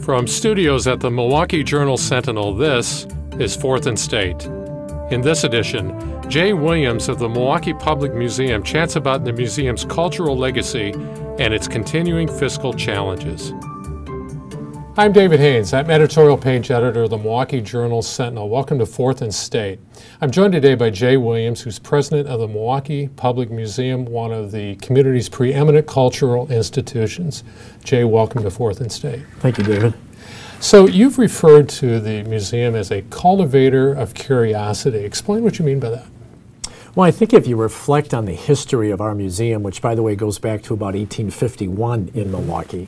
From studios at the Milwaukee Journal-Sentinel, this is Fourth and State. In this edition, Jay Williams of the Milwaukee Public Museum chats about the museum's cultural legacy and its continuing fiscal challenges. I'm David Haynes. I'm editorial page editor of the Milwaukee Journal-Sentinel. Welcome to Fourth and State. I'm joined today by Jay Williams, who's president of the Milwaukee Public Museum, one of the community's preeminent cultural institutions. Jay, welcome to Fourth and State. Thank you, David. So you've referred to the museum as a cultivator of curiosity. Explain what you mean by that. Well, I think if you reflect on the history of our museum, which by the way goes back to about 1851 in Milwaukee,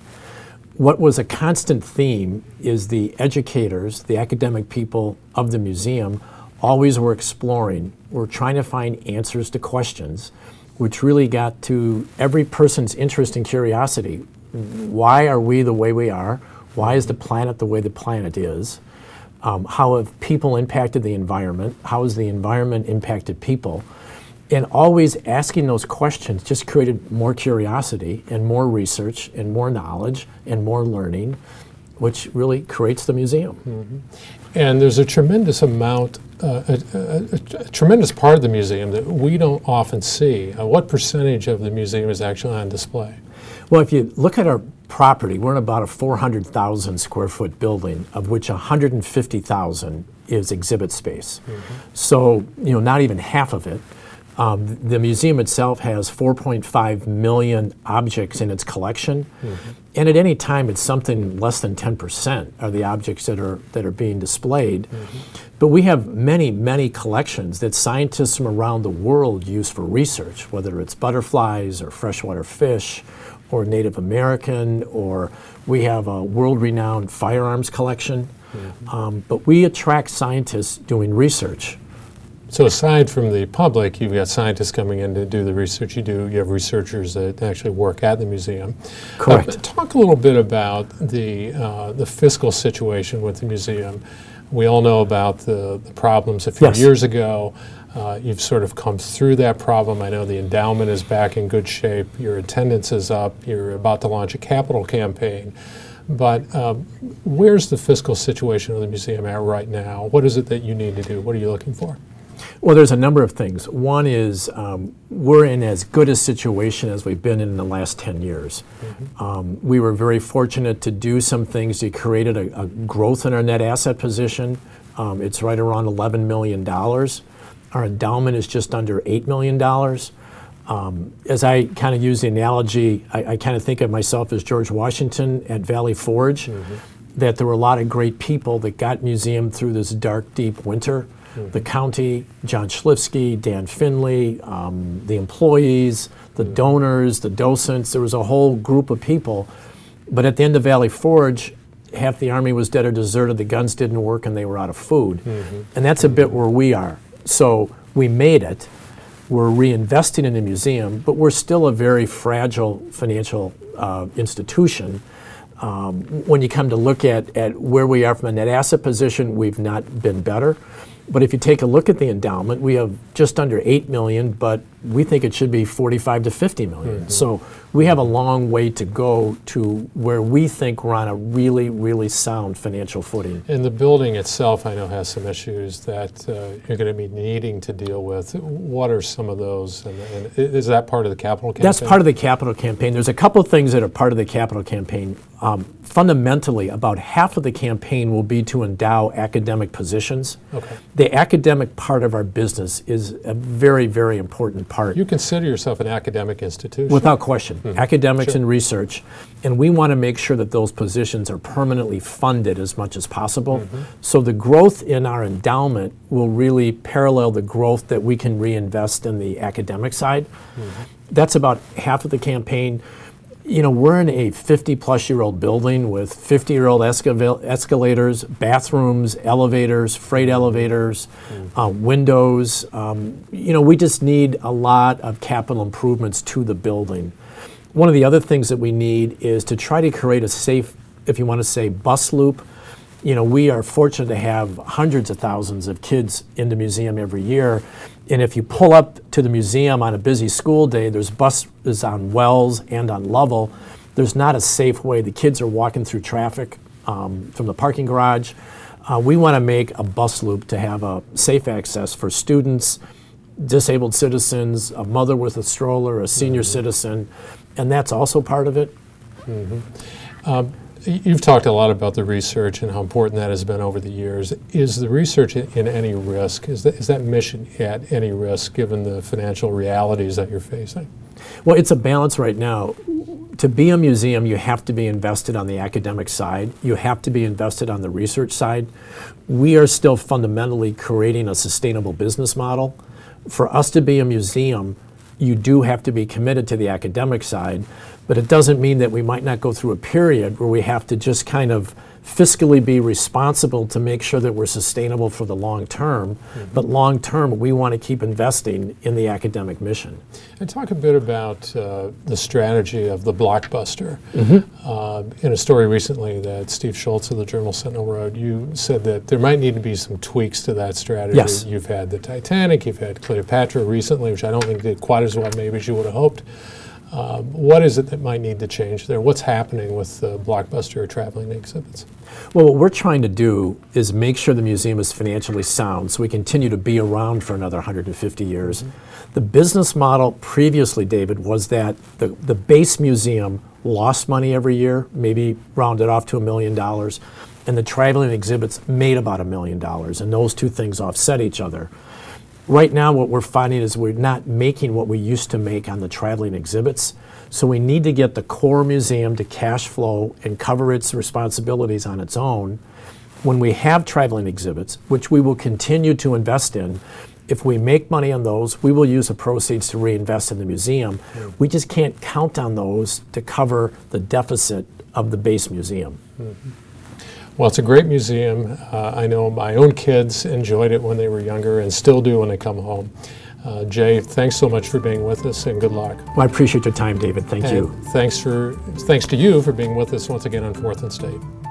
what was a constant theme is the educators, the academic people of the museum, always were exploring. We're trying to find answers to questions, which really got to every person's interest and curiosity. Why are we the way we are? Why is the planet the way the planet is? How have people impacted the environment? How has the environment impacted people? And always asking those questions just created more curiosity and more research and more knowledge and more learning, which really creates the museum. Mm-hmm. And there's a tremendous amount, a tremendous part of the museum that we don't often see. What percentage of the museum is actually on display? Well, if you look at our property, we're in about a 400,000 square foot building, of which 150,000 is exhibit space. Mm-hmm. So, not even half of it. The museum itself has 4.5 million objects in its collection, mm-hmm. and at any time it's something less than 10% are the objects that are being displayed. Mm-hmm. But we have many, many collections that scientists from around the world use for research, whether it's butterflies or freshwater fish or Native American, or we have a world-renowned firearms collection. Mm-hmm. But we attract scientists doing research. So aside from the public, you've got scientists coming in to do the research you do. You have researchers that actually work at the museum. Correct. Talk a little bit about the fiscal situation with the museum. We all know about the problems a few years ago. You've sort of come through that problem. I know the endowment is back in good shape. Your attendance is up. You're about to launch a capital campaign. But where's the fiscal situation of the museum at right now? What is it that you need to do? What are you looking for? Well, there's a number of things. One is we're in as good a situation as we've been in the last 10 years. Mm-hmm. We were very fortunate to do some things that created a growth in our net asset position. It's right around $11 million. Our endowment is just under $8 million. As I kind of use the analogy, I kind of think of myself as George Washington at Valley Forge, mm-hmm. that there were a lot of great people that got museum through this dark, deep winter. Mm-hmm. The county, John Schlifsky, Dan Finley, the employees, the mm-hmm. donors, the docents, there was a whole group of people. But at the end of Valley Forge, half the army was dead or deserted, the guns didn't work, and they were out of food. Mm-hmm. And that's a bit where we are. So we made it. We're reinvesting in the museum, but we're still a very fragile financial institution. When you come to look at where we are from a net asset position, we've not been better. But if you take a look at the endowment, we have just under $8 million, but we think it should be $45 to $50 million. Mm-hmm. So we have a long way to go to where we think we're on a really, really sound financial footing. And the building itself, I know, has some issues that you're going to be needing to deal with. What are some of those? And is that part of the capital campaign? That's part of the capital campaign. There's a couple of things that are part of the capital campaign. Fundamentally, about half of the campaign will be to endow academic positions. Okay. The academic part of our business is a very, very important part. You consider yourself an academic institution? Without question. Mm-hmm. Academics and research. And we want to make sure that those positions are permanently funded as much as possible. Mm-hmm. So the growth in our endowment will really parallel the growth that we can reinvest in the academic side. Mm-hmm. That's about half of the campaign. We're in a 50-plus-year-old building with 50-year-old escalators, bathrooms, elevators, freight elevators, windows. We just need a lot of capital improvements to the building. One of the other things that we need is to try to create a safe, if you want to say, bus loop. We are fortunate to have hundreds of thousands of kids in the museum every year. And if you pull up to the museum on a busy school day, there's buses on Wells and on Lovell. There's not a safe way. The kids are walking through traffic. from the parking garage. We want to make a bus loop to have a safe access for students, disabled citizens, a mother with a stroller, a senior citizen, and that's also part of it. You've talked a lot about the research and how important that has been over the years. Is the research in any risk? Is that mission at any risk given the financial realities that you're facing? Well, it's a balance right now. To be a museum, you have to be invested on the academic side. You have to be invested on the research side. We are still fundamentally creating a sustainable business model. For us to be a museum, you do have to be committed to the academic side, but it doesn't mean that we might not go through a period where we have to just kind of fiscally be responsible to make sure that we're sustainable for the long term. But long term, we want to keep investing in the academic mission. And talk a bit about the strategy of the blockbuster. In a story recently that Steve Schultz of the Journal Sentinel wrote, you said that there might need to be some tweaks to that strategy. Yes. You've had the Titanic, you've had Cleopatra recently, which I don't think did quite as well maybe as you would have hoped. What is it that might need to change there? What's happening with blockbuster traveling exhibits? Well, what we're trying to do is make sure the museum is financially sound so we continue to be around for another 150 years. The business model previously, David, was that the base museum lost money every year, maybe rounded off to $1 million, and the traveling exhibits made about $1 million, and those two things offset each other. Right now, what we're finding is we're not making what we used to make on the traveling exhibits. So we need to get the core museum to cash flow and cover its responsibilities on its own. When we have traveling exhibits, which we will continue to invest in, if we make money on those, we will use the proceeds to reinvest in the museum. We just can't count on those to cover the deficit of the base museum. Well, it's a great museum. I know my own kids enjoyed it when they were younger and still do when they come home. Jay, thanks so much for being with us and good luck. Well, I appreciate your time, David. Thank you. Thanks to you for being with us once again on 4th and State.